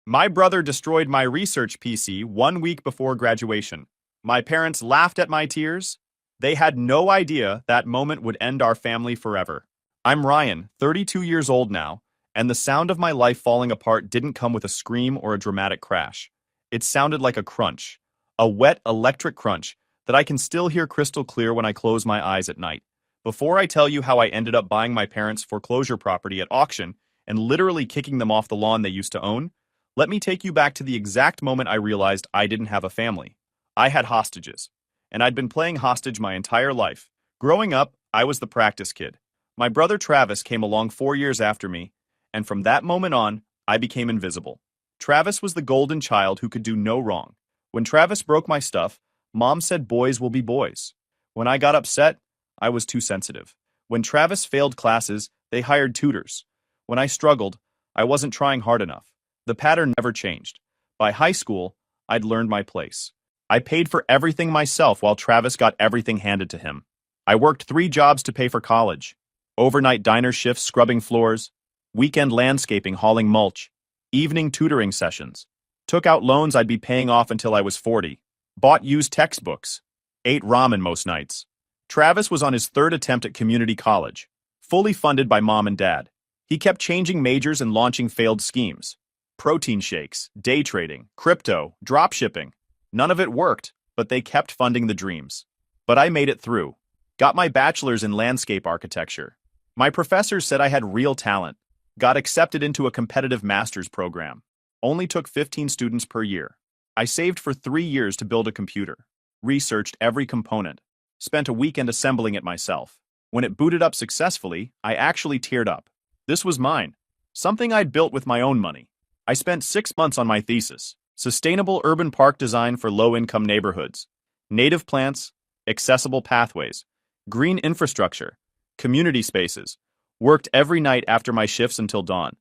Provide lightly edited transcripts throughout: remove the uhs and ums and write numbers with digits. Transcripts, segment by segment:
My brother destroyed my research PC 1 week before graduation. My parents laughed at my tears. They had no idea that moment would end our family forever. I'm Ryan, 32 years old now, and the sound of my life falling apart didn't come with a scream or a dramatic crash. It sounded like a crunch, a wet electric crunch that I can still hear crystal clear when I close my eyes at night. Before I tell you how I ended up buying my parents' foreclosure property at auction and literally kicking them off the lawn they used to own, let me take you back to the exact moment I realized I didn't have a family. I had hostages, and I'd been playing hostage my entire life. Growing up, I was the practice kid. My brother Travis came along 4 years after me, and from that moment on, I became invisible. Travis was the golden child who could do no wrong. When Travis broke my stuff, Mom said boys will be boys. When I got upset, I was too sensitive. When Travis failed classes, they hired tutors. When I struggled, I wasn't trying hard enough. The pattern never changed. By high school, I'd learned my place. I paid for everything myself while Travis got everything handed to him. I worked 3 jobs to pay for college. Overnight diner shifts scrubbing floors, weekend landscaping hauling mulch, evening tutoring sessions. Took out loans I'd be paying off until I was 40. Bought used textbooks. Ate ramen most nights. Travis was on his 3rd attempt at community college, fully funded by Mom and Dad. He kept changing majors and launching failed schemes. Protein shakes, day trading, crypto, drop shipping. None of it worked, but they kept funding the dreams. But I made it through. Got my bachelor's in landscape architecture. My professors said I had real talent. Got accepted into a competitive master's program. Only took 15 students per year. I saved for 3 years to build a computer. Researched every component. Spent a weekend assembling it myself. When it booted up successfully, I actually teared up. This was mine. Something I'd built with my own money. I spent 6 months on my thesis, Sustainable Urban Park Design for Low-Income Neighborhoods, Native Plants, Accessible Pathways, Green Infrastructure, Community Spaces, worked every night after my shifts until dawn,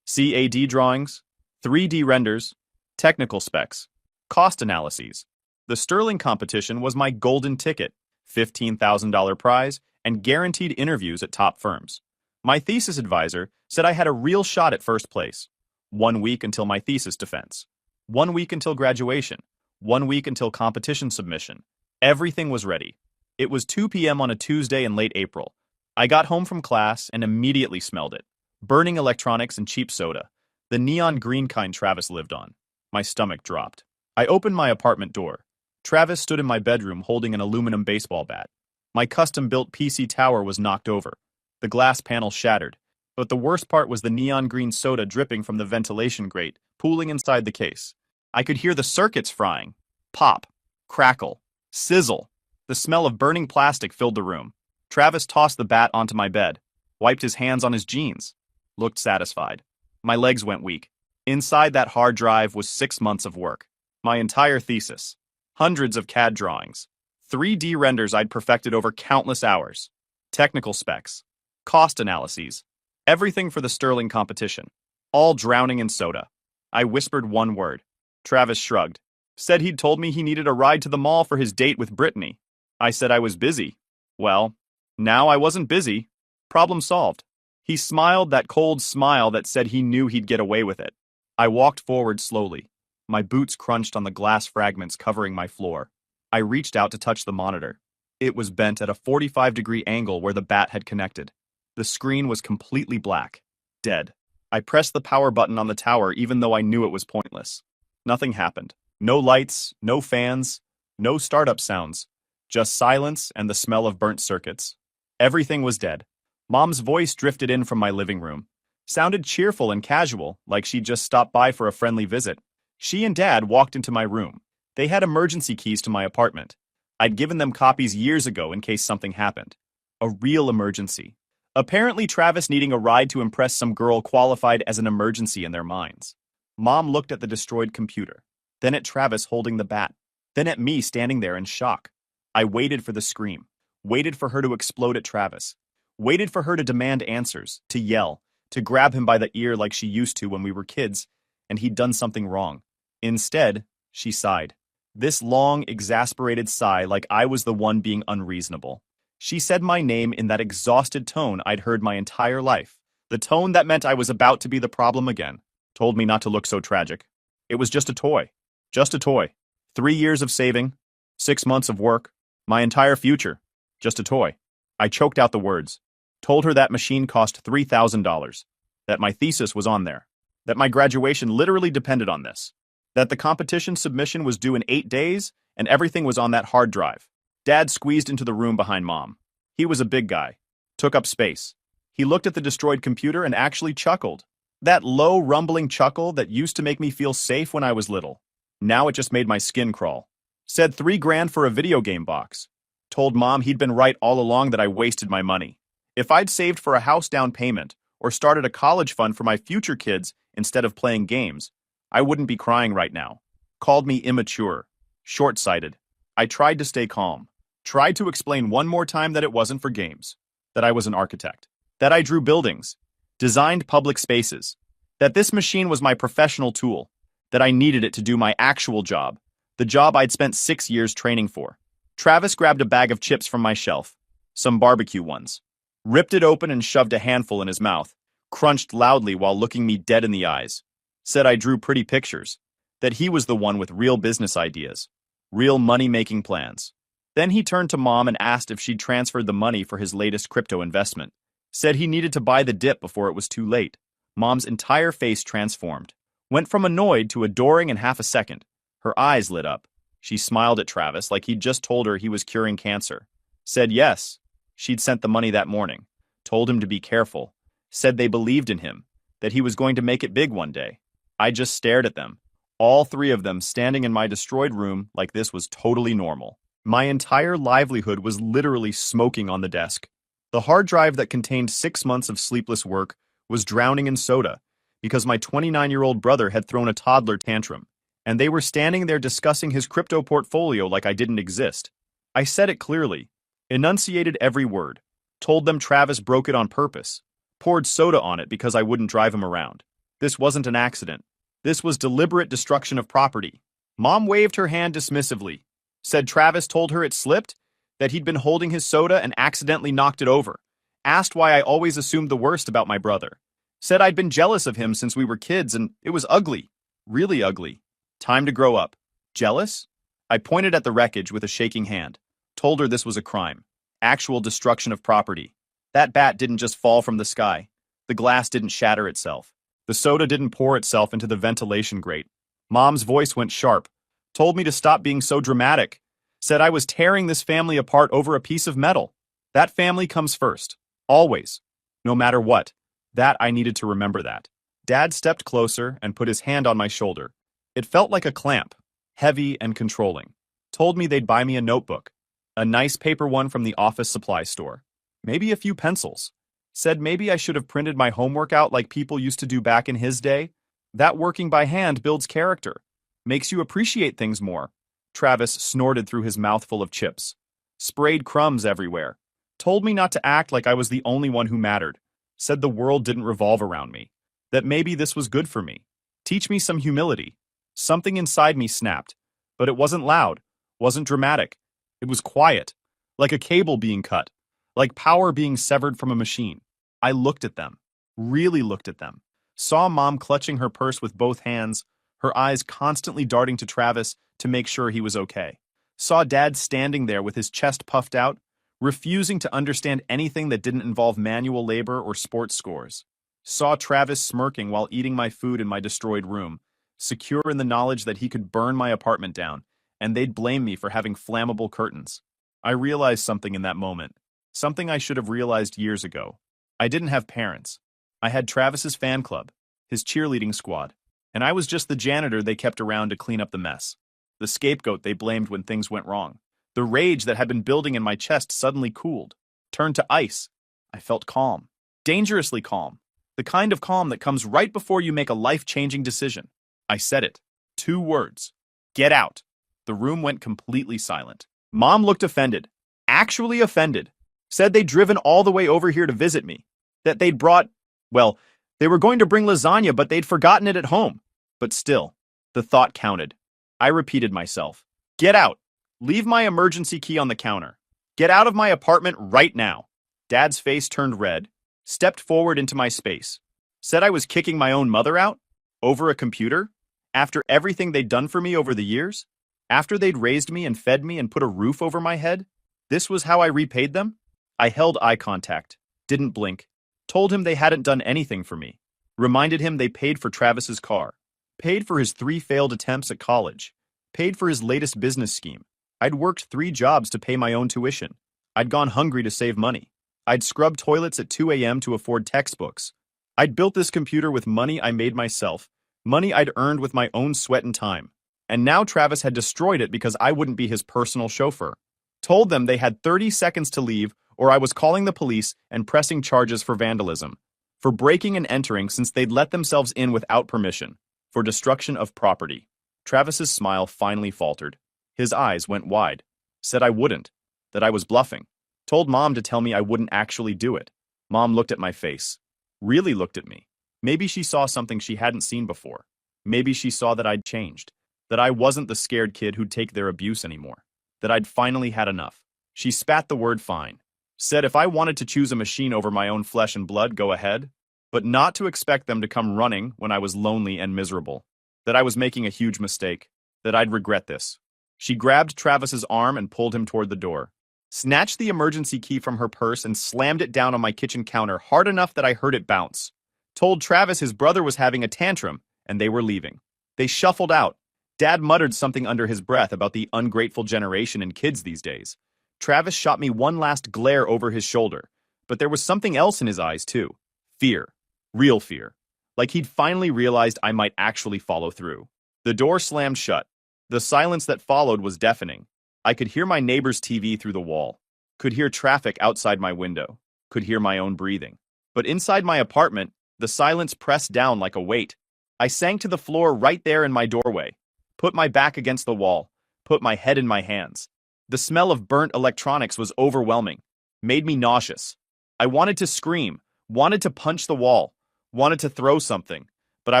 CAD drawings, 3D renders, technical specs, cost analyses. The Sterling competition was my golden ticket, $15,000 prize, and guaranteed interviews at top firms. My thesis advisor said I had a real shot at first place. 1 week until my thesis defense. 1 week until graduation. 1 week until competition submission. Everything was ready. It was 2 p.m. on a Tuesday in late April. I got home from class and immediately smelled it. Burning electronics and cheap soda. The neon green kind Travis lived on. My stomach dropped. I opened my apartment door. Travis stood in my bedroom holding an aluminum baseball bat. My custom-built PC tower was knocked over. The glass panel shattered. But the worst part was the neon green soda dripping from the ventilation grate, pooling inside the case. I could hear the circuits frying. Pop. Crackle. Sizzle. The smell of burning plastic filled the room. Travis tossed the bat onto my bed, wiped his hands on his jeans, looked satisfied. My legs went weak. Inside that hard drive was 6 months of work. My entire thesis. Hundreds of CAD drawings. 3D renders I'd perfected over countless hours. Technical specs. Cost analyses. Everything for the Sterling competition. All drowning in soda. I whispered one word. Travis shrugged. Said he'd told me he needed a ride to the mall for his date with Brittany. I said I was busy. Well, now I wasn't busy. Problem solved. He smiled that cold smile that said he knew he'd get away with it. I walked forward slowly. My boots crunched on the glass fragments covering my floor. I reached out to touch the monitor. It was bent at a 45-degree angle where the bat had connected. The screen was completely black. Dead. I pressed the power button on the tower even though I knew it was pointless. Nothing happened. No lights, no fans, no startup sounds. Just silence and the smell of burnt circuits. Everything was dead. Mom's voice drifted in from my living room. Sounded cheerful and casual, like she'd just stopped by for a friendly visit. She and Dad walked into my room. They had emergency keys to my apartment. I'd given them copies years ago in case something happened. A real emergency. Apparently Travis needing a ride to impress some girl qualified as an emergency in their minds. Mom looked at the destroyed computer, then at Travis holding the bat, then at me standing there in shock. I waited for the scream, waited for her to explode at Travis, waited for her to demand answers, to yell, to grab him by the ear like she used to when we were kids, and he'd done something wrong. Instead, she sighed. This long, exasperated sigh like I was the one being unreasonable. She said my name in that exhausted tone I'd heard my entire life, the tone that meant I was about to be the problem again. Told me not to look so tragic. It was just a toy. Just a toy. 3 years of saving, 6 months of work, my entire future. Just a toy. I choked out the words. Told her that machine cost $3,000. That my thesis was on there. That my graduation literally depended on this. That the competition submission was due in 8 days, and everything was on that hard drive. Dad squeezed into the room behind Mom. He was a big guy. Took up space. He looked at the destroyed computer and actually chuckled. That low, rumbling chuckle that used to make me feel safe when I was little. Now it just made my skin crawl. Said $3,000 for a video game box. Told Mom he'd been right all along that I wasted my money. If I'd saved for a house down payment or started a college fund for my future kids instead of playing games, I wouldn't be crying right now. Called me immature, short-sighted. I tried to stay calm. Tried to explain one more time that it wasn't for games. That I was an architect. That I drew buildings. Designed public spaces. That this machine was my professional tool. That I needed it to do my actual job. The job I'd spent 6 years training for. Travis grabbed a bag of chips from my shelf. Some barbecue ones. Ripped it open and shoved a handful in his mouth. Crunched loudly while looking me dead in the eyes. Said I drew pretty pictures. That he was the one with real business ideas. Real money-making plans. Then he turned to Mom and asked if she'd transferred the money for his latest crypto investment. Said he needed to buy the dip before it was too late. Mom's entire face transformed. Went from annoyed to adoring in half a second. Her eyes lit up. She smiled at Travis like he'd just told her he was curing cancer. Said yes. She'd sent the money that morning. Told him to be careful. Said they believed in him. That he was going to make it big one day. I just stared at them. All three of them standing in my destroyed room like this was totally normal. My entire livelihood was literally smoking on the desk. The hard drive that contained 6 months of sleepless work was drowning in soda because my 29-year-old brother had thrown a toddler tantrum, and they were standing there discussing his crypto portfolio like I didn't exist. I said it clearly, enunciated every word, told them Travis broke it on purpose, poured soda on it because I wouldn't drive him around. This wasn't an accident. This was deliberate destruction of property. Mom waved her hand dismissively. Said Travis told her it slipped, that he'd been holding his soda and accidentally knocked it over. Asked why I always assumed the worst about my brother. Said I'd been jealous of him since we were kids and it was ugly. Really ugly. Time to grow up. Jealous? I pointed at the wreckage with a shaking hand. Told her this was a crime. Actual destruction of property. That bat didn't just fall from the sky. The glass didn't shatter itself. The soda didn't pour itself into the ventilation grate. Mom's voice went sharp. Told me to stop being so dramatic. Said I was tearing this family apart over a piece of metal. That family comes first. Always. No matter what. That I needed to remember that. Dad stepped closer and put his hand on my shoulder. It felt like a clamp. Heavy and controlling. Told me they'd buy me a notebook. A nice paper one from the office supply store. Maybe a few pencils. Said maybe I should have printed my homework out like people used to do back in his day. That working by hand builds character. Makes you appreciate things more. Travis snorted through his mouthful of chips. Sprayed crumbs everywhere. Told me not to act like I was the only one who mattered. Said the world didn't revolve around me. That maybe this was good for me. Teach me some humility. Something inside me snapped. But it wasn't loud. Wasn't dramatic. It was quiet. Like a cable being cut. Like power being severed from a machine. I looked at them. Really looked at them. Saw Mom clutching her purse with both hands, her eyes constantly darting to Travis to make sure he was okay. Saw Dad standing there with his chest puffed out, refusing to understand anything that didn't involve manual labor or sports scores. Saw Travis smirking while eating my food in my destroyed room, secure in the knowledge that he could burn my apartment down, and they'd blame me for having flammable curtains. I realized something in that moment. Something I should have realized years ago. I didn't have parents. I had Travis's fan club, his cheerleading squad, and I was just the janitor they kept around to clean up the mess. The scapegoat they blamed when things went wrong. The rage that had been building in my chest suddenly cooled, turned to ice. I felt calm. Dangerously calm. The kind of calm that comes right before you make a life-changing decision. I said it. 2 words. Get out. The room went completely silent. Mom looked offended. Actually offended. Said they'd driven all the way over here to visit me. That they'd brought, well, they were going to bring lasagna, but they'd forgotten it at home. But still, the thought counted. I repeated myself. Get out. Leave my emergency key on the counter. Get out of my apartment right now. Dad's face turned red, stepped forward into my space. Said I was kicking my own mother out? Over a computer? After everything they'd done for me over the years? After they'd raised me and fed me and put a roof over my head? This was how I repaid them? I held eye contact, didn't blink, told him they hadn't done anything for me, reminded him they paid for Travis's car, paid for his 3 failed attempts at college, paid for his latest business scheme. I'd worked 3 jobs to pay my own tuition. I'd gone hungry to save money. I'd scrubbed toilets at 2 a.m. to afford textbooks. I'd built this computer with money I made myself, money I'd earned with my own sweat and time. And now Travis had destroyed it because I wouldn't be his personal chauffeur. Told them they had 30 seconds to leave or I was calling the police and pressing charges for vandalism, for breaking and entering since they'd let themselves in without permission, for destruction of property. Travis's smile finally faltered. His eyes went wide. Said I wouldn't, that I was bluffing. Told Mom to tell me I wouldn't actually do it. Mom looked at my face. Really looked at me. Maybe she saw something she hadn't seen before. Maybe she saw that I'd changed. That I wasn't the scared kid who'd take their abuse anymore. That I'd finally had enough. She spat the word fine. Said if I wanted to choose a machine over my own flesh and blood, go ahead. But not to expect them to come running when I was lonely and miserable. That I was making a huge mistake. That I'd regret this. She grabbed Travis's arm and pulled him toward the door. Snatched the emergency key from her purse and slammed it down on my kitchen counter hard enough that I heard it bounce. Told Travis his brother was having a tantrum and they were leaving. They shuffled out. Dad muttered something under his breath about the ungrateful generation and kids these days. Travis shot me one last glare over his shoulder, but there was something else in his eyes too. Fear. Real fear. Like he'd finally realized I might actually follow through. The door slammed shut. The silence that followed was deafening. I could hear my neighbor's TV through the wall. Could hear traffic outside my window. Could hear my own breathing. But inside my apartment, the silence pressed down like a weight. I sank to the floor right there in my doorway. Put my back against the wall. Put my head in my hands. The smell of burnt electronics was overwhelming. Made me nauseous. I wanted to scream. Wanted to punch the wall. Wanted to throw something. But I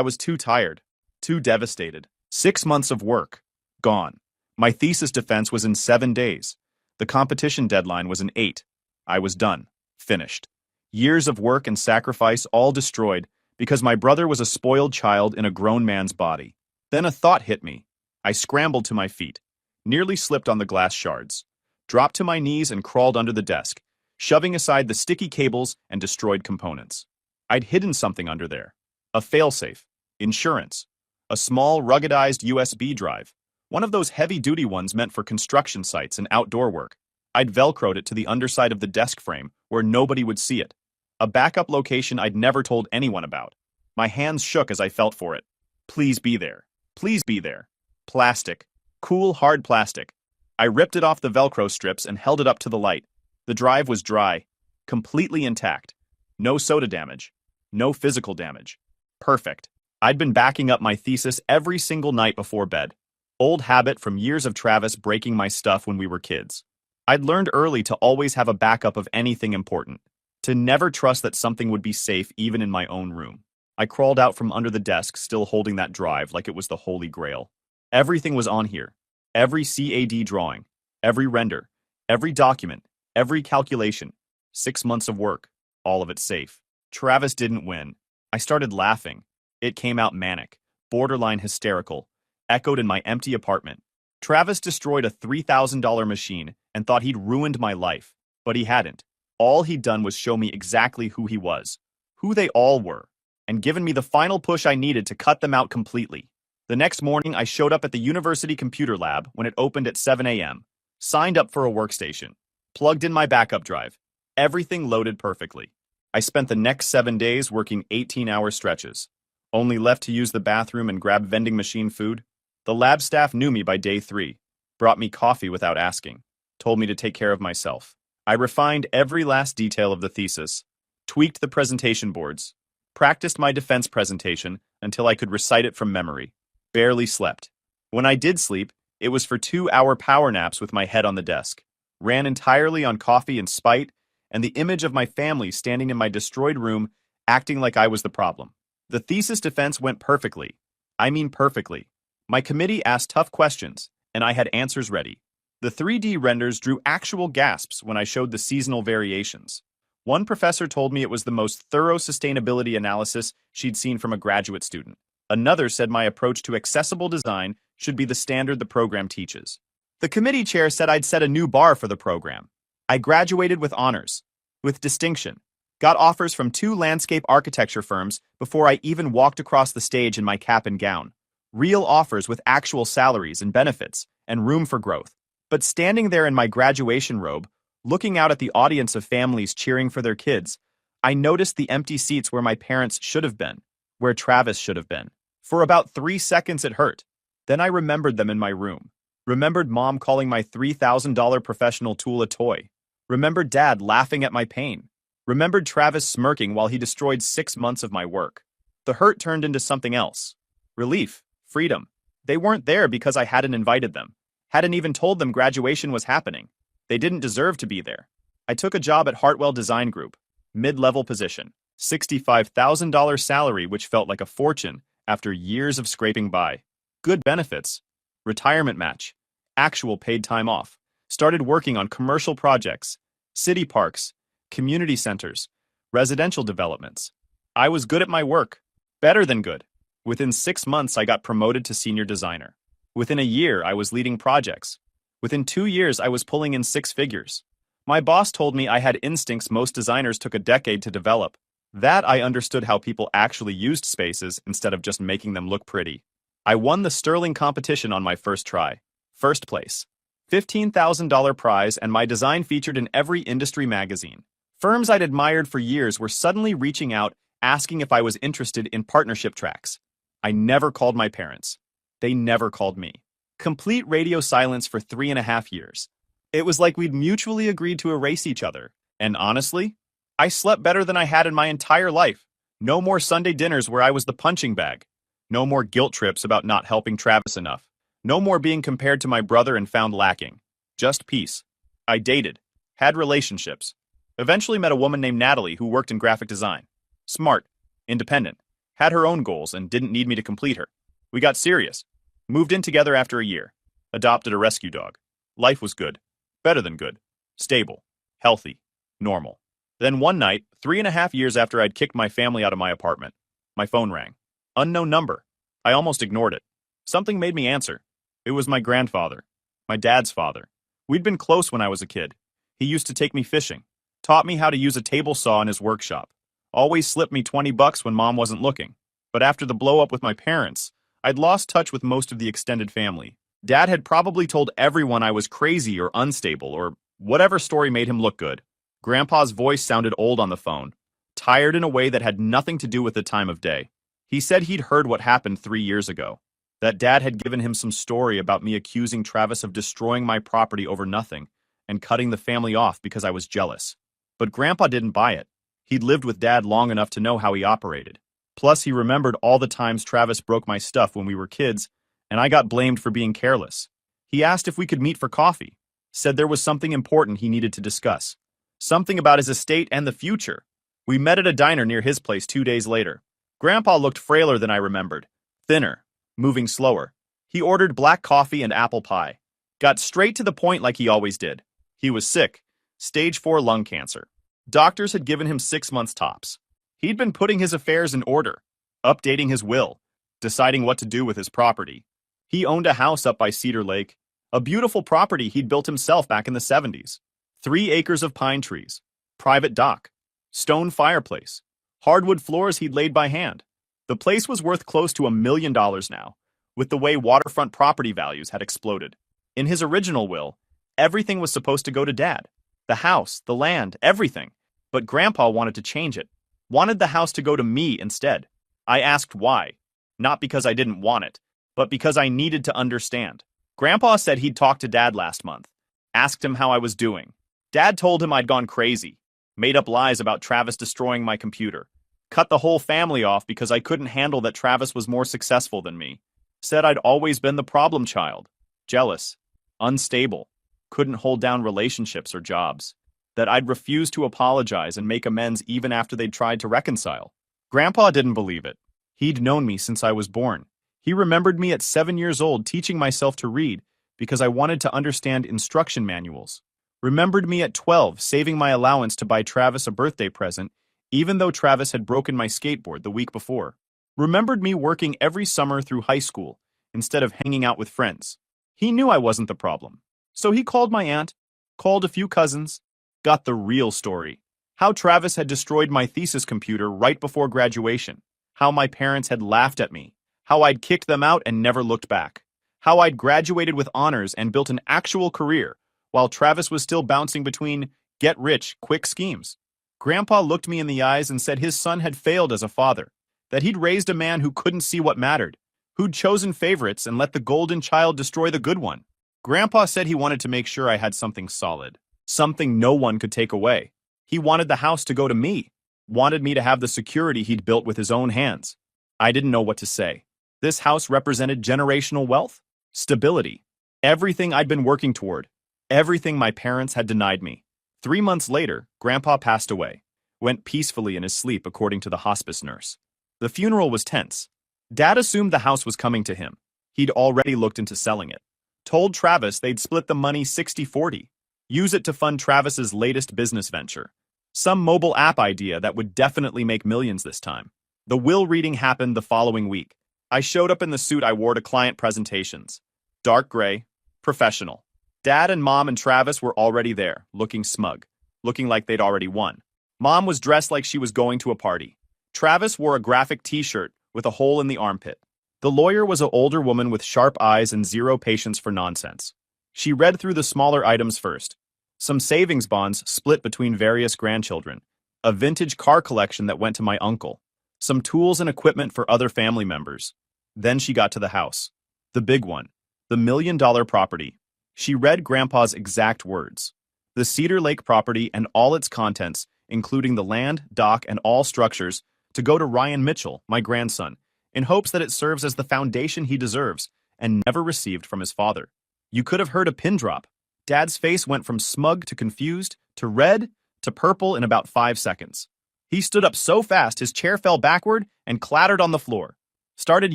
was too tired. Too devastated. 6 months of work. Gone. My thesis defense was in 7 days. The competition deadline was in 8. I was done. Finished. Years of work and sacrifice all destroyed because my brother was a spoiled child in a grown man's body. Then a thought hit me. I scrambled to my feet, nearly slipped on the glass shards, dropped to my knees and crawled under the desk, shoving aside the sticky cables and destroyed components. I'd hidden something under there. A failsafe, insurance, a small ruggedized USB drive, one of those heavy-duty ones meant for construction sites and outdoor work. I'd velcroed it to the underside of the desk frame where nobody would see it. A backup location I'd never told anyone about. My hands shook as I felt for it. Please be there. Please be there. Plastic. Cool, hard plastic. I ripped it off the Velcro strips and held it up to the light. The drive was dry, completely intact. No soda damage. No physical damage. Perfect. I'd been backing up my thesis every single night before bed. Old habit from years of Travis breaking my stuff when we were kids. I'd learned early to always have a backup of anything important. To never trust that something would be safe even in my own room. I crawled out from under the desk, still holding that drive like it was the Holy Grail. Everything was on here. Every CAD drawing, every render, every document, every calculation. 6 months of work, all of it safe. Travis didn't win. I started laughing. It came out manic, borderline hysterical, echoed in my empty apartment. Travis destroyed a $3,000 machine and thought he'd ruined my life, but he hadn't. All he'd done was show me exactly who he was, who they all were, and given me the final push I needed to cut them out completely. The next morning, I showed up at the university computer lab when it opened at 7 a.m., signed up for a workstation, plugged in my backup drive. Everything loaded perfectly. I spent the next 7 days working 18-hour stretches, only left to use the bathroom and grab vending machine food. The lab staff knew me by day 3, brought me coffee without asking, told me to take care of myself. I refined every last detail of the thesis, tweaked the presentation boards, practiced my defense presentation until I could recite it from memory. Barely slept. When I did sleep, it was for 2-hour power naps with my head on the desk. Ran entirely on coffee and spite, and the image of my family standing in my destroyed room, acting like I was the problem. The thesis defense went perfectly. I mean perfectly. My committee asked tough questions, and I had answers ready. The 3D renders drew actual gasps when I showed the seasonal variations. One professor told me it was the most thorough sustainability analysis she'd seen from a graduate student. Another said my approach to accessible design should be the standard the program teaches. The committee chair said I'd set a new bar for the program. I graduated with honors, with distinction, got offers from 2 landscape architecture firms before I even walked across the stage in my cap and gown. Real offers with actual salaries and benefits, and room for growth. But standing there in my graduation robe, looking out at the audience of families cheering for their kids, I noticed the empty seats where my parents should have been, where Travis should have been. For about 3 seconds it hurt. Then I remembered them in my room. Remembered Mom calling my $3,000 professional tool a toy. Remembered Dad laughing at my pain. Remembered Travis smirking while he destroyed 6 months of my work. The hurt turned into something else. Relief. Freedom. They weren't there because I hadn't invited them. Hadn't even told them graduation was happening. They didn't deserve to be there. I took a job at Hartwell Design Group. Mid-level position. $65,000 salary, which felt like a fortune after years of scraping by. Good benefits. Retirement match. Actual paid time off. Started working on commercial projects. City parks. Community centers. Residential developments. I was good at my work. Better than good. Within 6 months, I got promoted to senior designer. Within a year, I was leading projects. Within 2 years, I was pulling in 6 figures. My boss told me I had instincts most designers took a decade to develop. That I understood how people actually used spaces instead of just making them look pretty. I won the Sterling competition on my first try. First place. $15,000 prize, and my design featured in every industry magazine. Firms I'd admired for years were suddenly reaching out, asking if I was interested in partnership tracks. I never called my parents. They never called me. Complete radio silence for 3.5 years. It was like we'd mutually agreed to erase each other. And honestly, I slept better than I had in my entire life. No more Sunday dinners where I was the punching bag. No more guilt trips about not helping Travis enough. No more being compared to my brother and found lacking. Just peace. I dated. Had relationships. Eventually met a woman named Natalie who worked in graphic design. Smart. Independent. Had her own goals and didn't need me to complete her. We got serious. Moved in together after a year. Adopted a rescue dog. Life was good. Better than good. Stable. Healthy. Normal. Then one night, 3.5 years after I'd kicked my family out of my apartment, my phone rang. Unknown number. I almost ignored it. Something made me answer. It was my grandfather. My dad's father. We'd been close when I was a kid. He used to take me fishing. Taught me how to use a table saw in his workshop. Always slipped me $20 when Mom wasn't looking. But after the blow-up with my parents, I'd lost touch with most of the extended family. Dad had probably told everyone I was crazy or unstable or whatever story made him look good. Grandpa's voice sounded old on the phone, tired in a way that had nothing to do with the time of day. He said he'd heard what happened 3 years ago, that Dad had given him some story about me accusing Travis of destroying my property over nothing and cutting the family off because I was jealous. But Grandpa didn't buy it. He'd lived with Dad long enough to know how he operated. Plus, he remembered all the times Travis broke my stuff when we were kids, and I got blamed for being careless. He asked if we could meet for coffee, said there was something important he needed to discuss. Something about his estate and the future. We met at a diner near his place 2 days later. Grandpa looked frailer than I remembered. Thinner. Moving slower. He ordered black coffee and apple pie. Got straight to the point like he always did. He was sick. Stage 4 lung cancer. Doctors had given him 6 months tops. He'd been putting his affairs in order, updating his will, deciding what to do with his property. He owned a house up by Cedar Lake, a beautiful property he'd built himself back in the 70s. 3 acres of pine trees, private dock, stone fireplace, hardwood floors he'd laid by hand. The place was worth close to $1 million now, with the way waterfront property values had exploded. In his original will, everything was supposed to go to Dad. The house, the land, everything. But Grandpa wanted to change it. Wanted the house to go to me instead. I asked why. Not because I didn't want it, but because I needed to understand. Grandpa said he'd talked to Dad last month. Asked him how I was doing. Dad told him I'd gone crazy. Made up lies about Travis destroying my computer. Cut the whole family off because I couldn't handle that Travis was more successful than me. Said I'd always been the problem child. Jealous. Unstable. Couldn't hold down relationships or jobs. That I'd refuse to apologize and make amends even after they'd tried to reconcile. Grandpa didn't believe it. He'd known me since I was born. He remembered me at 7 years old teaching myself to read because I wanted to understand instruction manuals. Remembered me at 12 saving my allowance to buy Travis a birthday present, even though Travis had broken my skateboard the week before. Remembered me working every summer through high school instead of hanging out with friends. He knew I wasn't the problem. So he called my aunt, called a few cousins, got the real story. How Travis had destroyed my thesis computer right before graduation. How my parents had laughed at me. How I'd kicked them out and never looked back. How I'd graduated with honors and built an actual career, while Travis was still bouncing between get-rich-quick schemes. Grandpa looked me in the eyes and said his son had failed as a father, that he'd raised a man who couldn't see what mattered, who'd chosen favorites and let the golden child destroy the good one. Grandpa said he wanted to make sure I had something solid, something no one could take away. He wanted the house to go to me, wanted me to have the security he'd built with his own hands. I didn't know what to say. This house represented generational wealth, stability, everything I'd been working toward, everything my parents had denied me. 3 months later, Grandpa passed away, went peacefully in his sleep according to the hospice nurse. The funeral was tense. Dad assumed the house was coming to him. He'd already looked into selling it. Told Travis they'd split the money 60-40, use it to fund Travis's latest business venture. Some mobile app idea that would definitely make millions this time. The will reading happened the following week. I showed up in the suit I wore to client presentations. Dark gray, professional. Dad and Mom and Travis were already there, looking smug, looking like they'd already won. Mom was dressed like she was going to a party. Travis wore a graphic t-shirt with a hole in the armpit. The lawyer was an older woman with sharp eyes and zero patience for nonsense. She read through the smaller items first. Some savings bonds split between various grandchildren. A vintage car collection that went to my uncle. Some tools and equipment for other family members. Then she got to the house. The big one. The $1 million property. She read Grandpa's exact words. The Cedar Lake property and all its contents, including the land, dock, and all structures, to go to Ryan Mitchell, my grandson, in hopes that it serves as the foundation he deserves and never received from his father. You could have heard a pin drop. Dad's face went from smug to confused to red to purple in about 5 seconds. He stood up so fast his chair fell backward and clattered on the floor. Started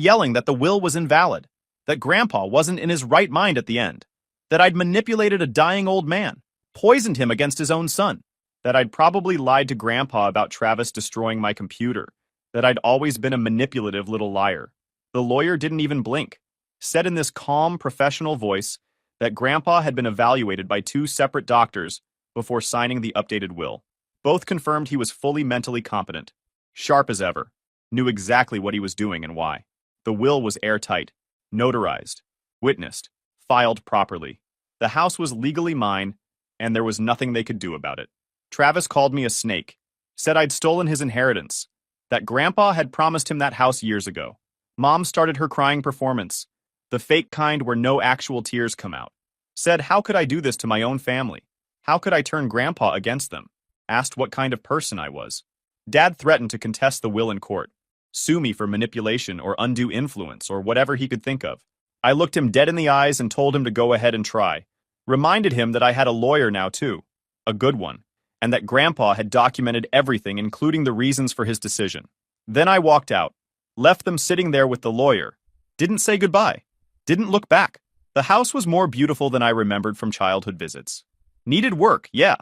yelling that the will was invalid, that Grandpa wasn't in his right mind at the end, that I'd manipulated a dying old man, poisoned him against his own son, that I'd probably lied to Grandpa about Travis destroying my computer, that I'd always been a manipulative little liar. The lawyer didn't even blink, said in this calm, professional voice that Grandpa had been evaluated by 2 separate doctors before signing the updated will. Both confirmed he was fully mentally competent, sharp as ever, knew exactly what he was doing and why. The will was airtight, notarized, witnessed, filed properly. The house was legally mine, and there was nothing they could do about it. Travis called me a snake, said I'd stolen his inheritance, that Grandpa had promised him that house years ago. Mom started her crying performance, the fake kind where no actual tears come out. Said, how could I do this to my own family? How could I turn Grandpa against them? Asked what kind of person I was. Dad threatened to contest the will in court, sue me for manipulation or undue influence or whatever he could think of. I looked him dead in the eyes and told him to go ahead and try. Reminded him that I had a lawyer now too, a good one, and that Grandpa had documented everything including the reasons for his decision. Then I walked out, left them sitting there with the lawyer, didn't say goodbye, didn't look back. The house was more beautiful than I remembered from childhood visits. Needed work, yeah.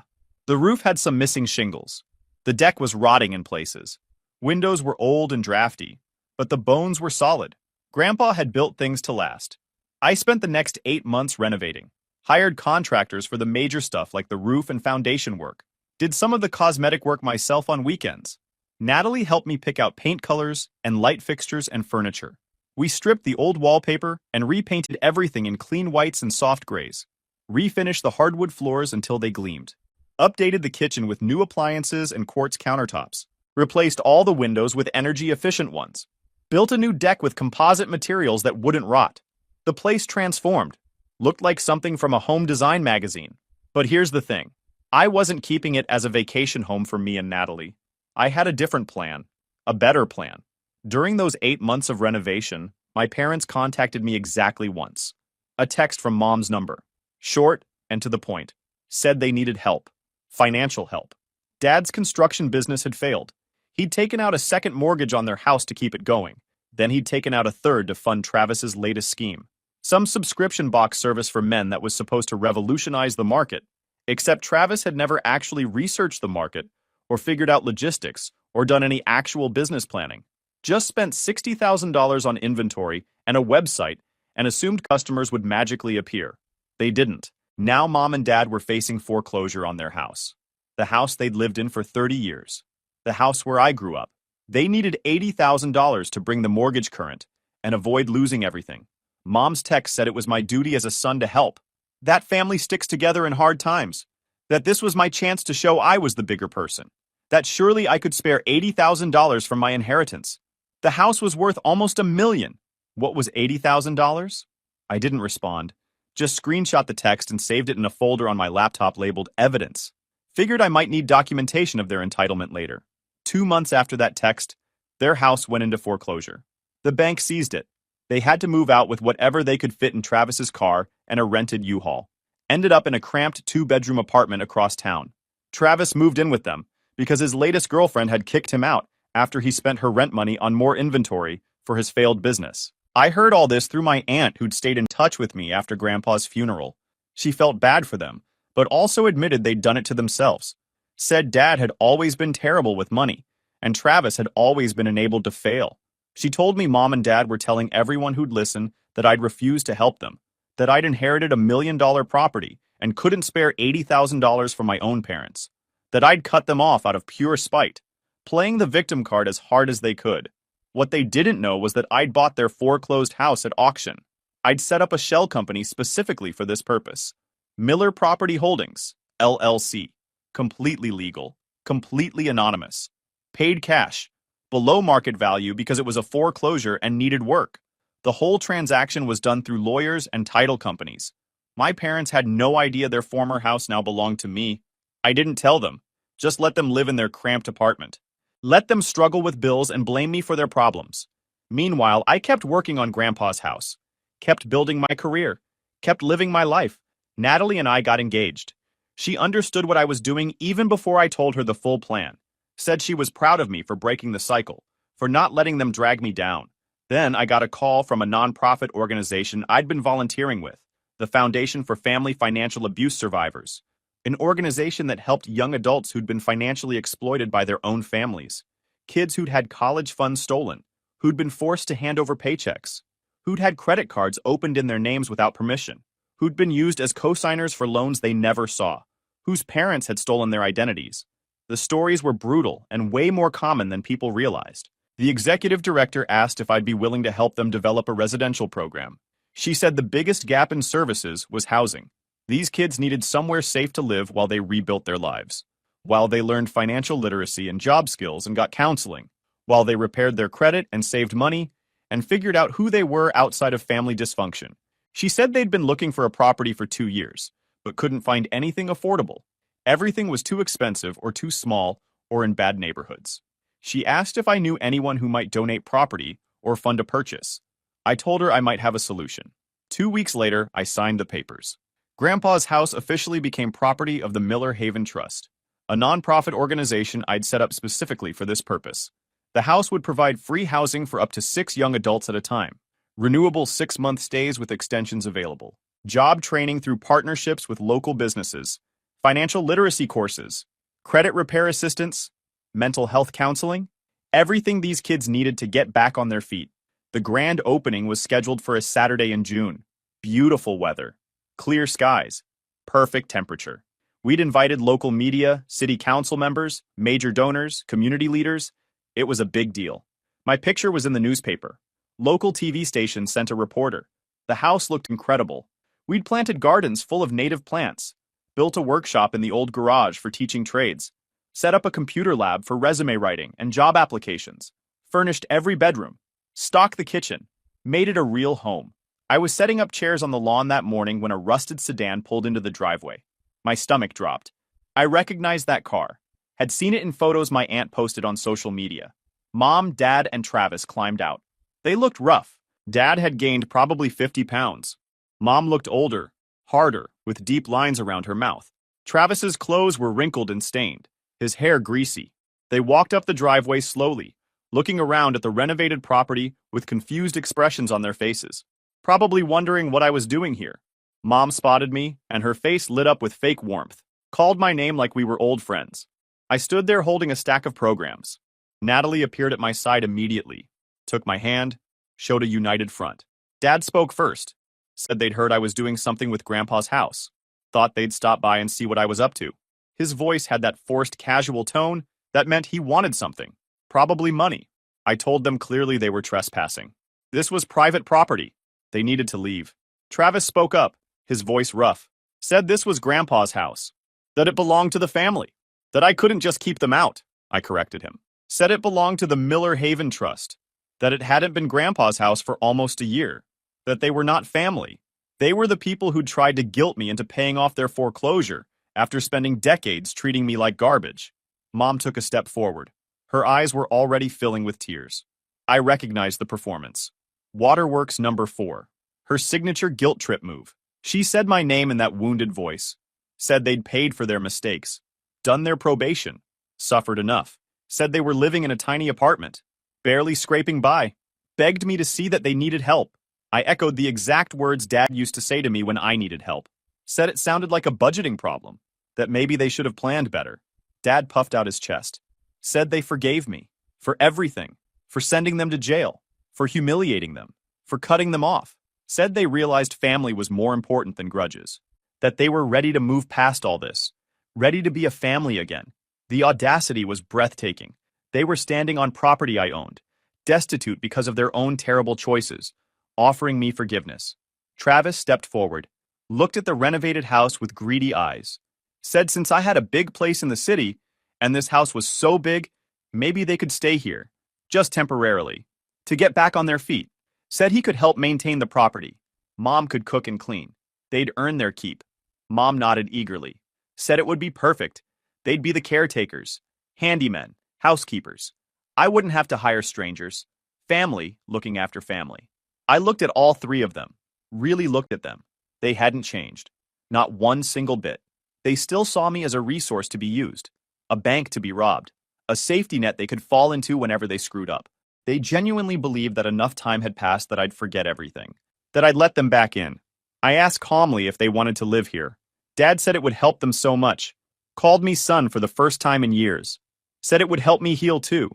The roof had some missing shingles. The deck was rotting in places. Windows were old and drafty, but the bones were solid. Grandpa had built things to last. I spent the next 8 months renovating, hired contractors for the major stuff like the roof and foundation work, did some of the cosmetic work myself on weekends. Natalie helped me pick out paint colors and light fixtures and furniture. We stripped the old wallpaper and repainted everything in clean whites and soft grays. Refinished the hardwood floors until they gleamed. Updated the kitchen with new appliances and quartz countertops. Replaced all the windows with energy-efficient ones. Built a new deck with composite materials that wouldn't rot. The place transformed. Looked like something from a home design magazine. But here's the thing. I wasn't keeping it as a vacation home for me and Natalie. I had a different plan. A better plan. During those 8 months of renovation, my parents contacted me exactly once. A text from Mom's number. Short and to the point. Said they needed help. Financial help. Dad's construction business had failed. He'd taken out a second mortgage on their house to keep it going. Then he'd taken out a third to fund Travis's latest scheme. Some subscription box service for men that was supposed to revolutionize the market. Except Travis had never actually researched the market or figured out logistics or done any actual business planning. Just spent $60,000 on inventory and a website and assumed customers would magically appear. They didn't. Now mom and dad were facing foreclosure on their house. The house they'd lived in for 30 years. The house where I grew up. They needed $80,000 to bring the mortgage current and avoid losing everything. Mom's text said it was my duty as a son to help. That family sticks together in hard times. That this was my chance to show I was the bigger person. That surely I could spare $80,000 from my inheritance. The house was worth almost $1 million. What was $80,000? I didn't respond. Just screenshot the text and saved it in a folder on my laptop labeled Evidence. Figured I might need documentation of their entitlement later. 2 months after that text, their house went into foreclosure. The bank seized it. They had to move out with whatever they could fit in Travis's car and a rented U-Haul. Ended up in a cramped 2-bedroom apartment across town. Travis moved in with them because his latest girlfriend had kicked him out after he spent her rent money on more inventory for his failed business. I heard all this through my aunt who'd stayed in touch with me after Grandpa's funeral. She felt bad for them, but also admitted they'd done it to themselves. Said Dad had always been terrible with money, and Travis had always been enabled to fail. She told me Mom and Dad were telling everyone who'd listen that I'd refused to help them, that I'd inherited $1 million property and couldn't spare $80,000 from my own parents, that I'd cut them off out of pure spite, playing the victim card as hard as they could. What they didn't know was that I'd bought their foreclosed house at auction. I'd set up a shell company specifically for this purpose. Miller Property Holdings, LLC. Completely legal, completely anonymous. Paid cash, below market value because it was a foreclosure and needed work. The whole transaction was done through lawyers and title companies. My parents had no idea their former house now belonged to me. I didn't tell them. Just let them live in their cramped apartment. Let them struggle with bills and blame me for their problems. Meanwhile, I kept working on Grandpa's house, kept building my career, kept living my life. Natalie and I got engaged. She understood what I was doing even before I told her the full plan. Said she was proud of me for breaking the cycle, for not letting them drag me down. Then I got a call from a nonprofit organization I'd been volunteering with, the Foundation for Family Financial Abuse Survivors, an organization that helped young adults who'd been financially exploited by their own families, kids who'd had college funds stolen, who'd been forced to hand over paychecks, who'd had credit cards opened in their names without permission, who'd been used as co-signers for loans they never saw, whose parents had stolen their identities. The stories were brutal and way more common than people realized. The executive director asked if I'd be willing to help them develop a residential program. She said the biggest gap in services was housing. These kids needed somewhere safe to live while they rebuilt their lives, while they learned financial literacy and job skills and got counseling, while they repaired their credit and saved money, and figured out who they were outside of family dysfunction. She said they'd been looking for a property for 2 years, but couldn't find anything affordable. Everything was too expensive or too small or in bad neighborhoods. She asked if I knew anyone who might donate property or fund a purchase. I told her I might have a solution. 2 weeks later, I signed the papers. Grandpa's house officially became property of the Miller Haven Trust, a nonprofit organization I'd set up specifically for this purpose. The house would provide free housing for up to 6 young adults at a time, renewable 6-month stays with extensions available, job training through partnerships with local businesses, financial literacy courses, credit repair assistance, mental health counseling, everything these kids needed to get back on their feet. The grand opening was scheduled for a Saturday in June. Beautiful weather, clear skies, perfect temperature. We'd invited local media, city council members, major donors, community leaders. It was a big deal. My picture was in the newspaper. Local TV stations sent a reporter. The house looked incredible. We'd planted gardens full of native plants, built a workshop in the old garage for teaching trades, set up a computer lab for resume writing and job applications, furnished every bedroom, stocked the kitchen, made it a real home. I was setting up chairs on the lawn that morning when a rusted sedan pulled into the driveway. My stomach dropped. I recognized that car. Had seen it in photos my aunt posted on social media. Mom, Dad, and Travis climbed out. They looked rough. Dad had gained probably 50 pounds. Mom looked older, harder, with deep lines around her mouth. Travis's clothes were wrinkled and stained, his hair greasy. They walked up the driveway slowly, looking around at the renovated property with confused expressions on their faces, probably wondering what I was doing here. Mom spotted me, and her face lit up with fake warmth, called my name like we were old friends. I stood there holding a stack of programs. Natalie appeared at my side immediately, took my hand, showed a united front. Dad spoke first, said they'd heard I was doing something with Grandpa's house, thought they'd stop by and see what I was up to. His voice had that forced casual tone that meant he wanted something, probably money. I told them clearly they were trespassing. This was private property. They needed to leave. Travis spoke up, his voice rough, said this was Grandpa's house, that it belonged to the family, that I couldn't just keep them out. I corrected him. Said it belonged to the Miller Haven Trust, that it hadn't been Grandpa's house for almost a year, that they were not family. They were the people who'd tried to guilt me into paying off their foreclosure after spending decades treating me like garbage. Mom took a step forward. Her eyes were already filling with tears. I recognized the performance. Waterworks number 4. Her signature guilt trip move. She said my name in that wounded voice. Said they'd paid for their mistakes. Done their probation. Suffered enough. Said they were living in a tiny apartment. Barely scraping by. Begged me to see that they needed help. I echoed the exact words Dad used to say to me when I needed help. Said it sounded like a budgeting problem. That maybe they should have planned better. Dad puffed out his chest. Said they forgave me. For everything. For sending them to jail. For humiliating them. For cutting them off. Said they realized family was more important than grudges. That they were ready to move past all this. Ready to be a family again. The audacity was breathtaking. They were standing on property I owned. Destitute because of their own terrible choices. Offering me forgiveness. Travis stepped forward. Looked at the renovated house with greedy eyes. Said since I had a big place in the city, and this house was so big, maybe they could stay here. Just temporarily. To get back on their feet. Said he could help maintain the property. Mom could cook and clean. They'd earn their keep. Mom nodded eagerly. Said it would be perfect. They'd be the caretakers. Handymen. Housekeepers. I wouldn't have to hire strangers. Family looking after family. I looked at all 3 of them. Really looked at them. They hadn't changed. Not one single bit. They still saw me as a resource to be used. A bank to be robbed. A safety net they could fall into whenever they screwed up. They genuinely believed that enough time had passed that I'd forget everything. That I'd let them back in. I asked calmly if they wanted to live here. Dad said it would help them so much. Called me son for the first time in years. Said it would help me heal too.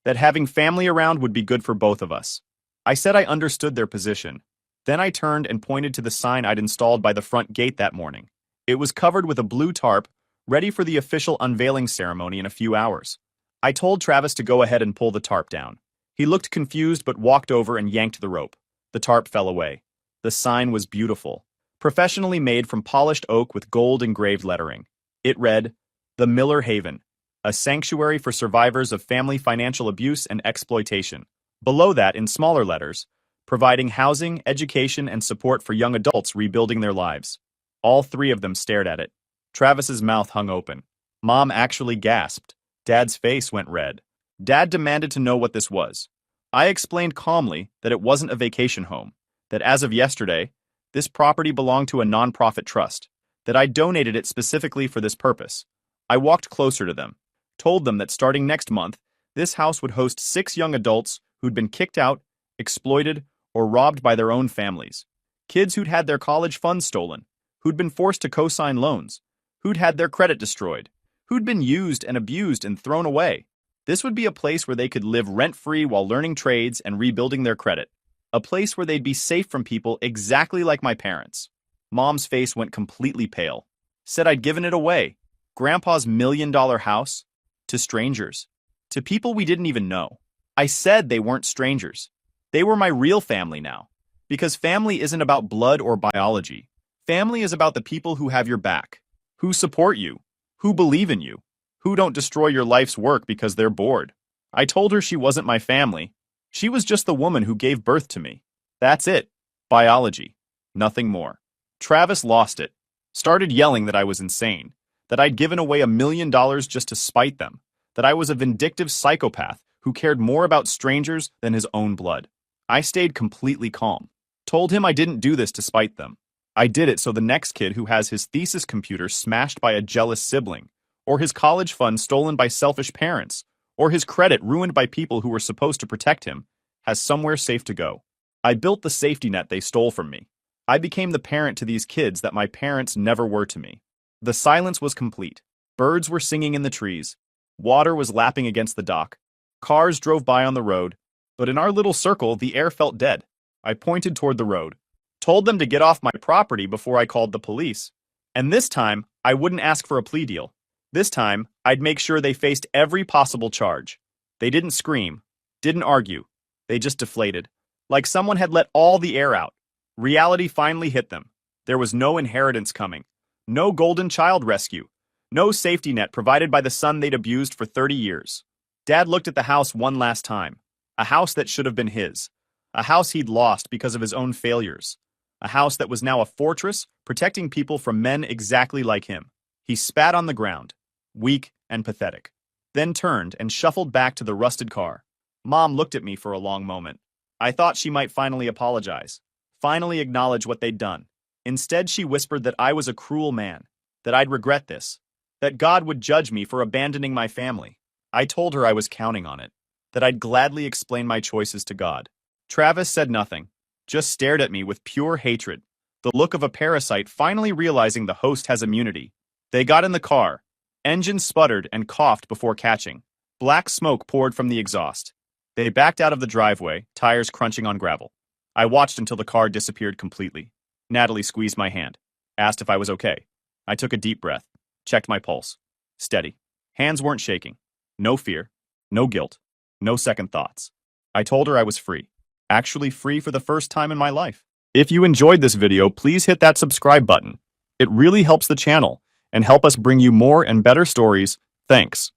That having family around would be good for both of us. I said I understood their position. Then I turned and pointed to the sign I'd installed by the front gate that morning. It was covered with a blue tarp, ready for the official unveiling ceremony in a few hours. I told Travis to go ahead and pull the tarp down. He looked confused but walked over and yanked the rope. The tarp fell away. The sign was beautiful. Professionally made from polished oak with gold engraved lettering. It read, "The Miller Haven, a sanctuary for survivors of family financial abuse and exploitation." Below that, in smaller letters, providing housing, education, and support for young adults rebuilding their lives. All 3 of them stared at it. Travis's mouth hung open. Mom actually gasped. Dad's face went red. Dad demanded to know what this was. I explained calmly that it wasn't a vacation home, that as of yesterday, this property belonged to a nonprofit trust, that I donated it specifically for this purpose. I walked closer to them, told them that starting next month, this house would host 6 young adults who'd been kicked out, exploited, or robbed by their own families. Kids who'd had their college funds stolen, who'd been forced to co-sign loans, who'd had their credit destroyed, who'd been used and abused and thrown away. This would be a place where they could live rent-free while learning trades and rebuilding their credit. A place where they'd be safe from people exactly like my parents. Mom's face went completely pale. Said I'd given it away. Grandpa's $1 million house. To strangers. To people we didn't even know. I said they weren't strangers. They were my real family now. Because family isn't about blood or biology. Family is about the people who have your back. Who support you. Who believe in you. Who don't destroy your life's work because they're bored. I told her she wasn't my family. She was just the woman who gave birth to me. That's it. Biology. Nothing more. Travis lost it. Started yelling that I was insane. That I'd given away $1 million just to spite them. That I was a vindictive psychopath who cared more about strangers than his own blood. I stayed completely calm. Told him I didn't do this to spite them. I did it so the next kid who has his thesis computer smashed by a jealous sibling, or his college fund stolen by selfish parents, or his credit ruined by people who were supposed to protect him, has somewhere safe to go. I built the safety net they stole from me. I became the parent to these kids that my parents never were to me. The silence was complete. Birds were singing in the trees. Water was lapping against the dock. Cars drove by on the road. But in our little circle, the air felt dead. I pointed toward the road, told them to get off my property before I called the police. And this time, I wouldn't ask for a plea deal. This time, I'd make sure they faced every possible charge. They didn't scream, didn't argue. They just deflated. Like someone had let all the air out. Reality finally hit them. There was no inheritance coming. No golden child rescue. No safety net provided by the son they'd abused for 30 years. Dad looked at the house one last time. A house that should have been his. A house he'd lost because of his own failures. A house that was now a fortress protecting people from men exactly like him. He spat on the ground, weak and pathetic, then turned and shuffled back to the rusted car. Mom looked at me for a long moment. I thought she might finally apologize, finally acknowledge what they'd done. Instead, she whispered that I was a cruel man, that I'd regret this, that God would judge me for abandoning my family. I told her I was counting on it, that I'd gladly explain my choices to God. Travis said nothing, just stared at me with pure hatred, the look of a parasite finally realizing the host has immunity. They got in the car. Engine sputtered and coughed before catching. Black smoke poured from the exhaust. They backed out of the driveway, tires crunching on gravel. I watched until the car disappeared completely. Natalie squeezed my hand, asked if I was okay. I took a deep breath, checked my pulse. Steady. Hands weren't shaking. No fear. No guilt. No second thoughts. I told her I was free. Actually free for the first time in my life. If you enjoyed this video, please hit that subscribe button. It really helps the channel and help us bring you more and better stories. Thanks.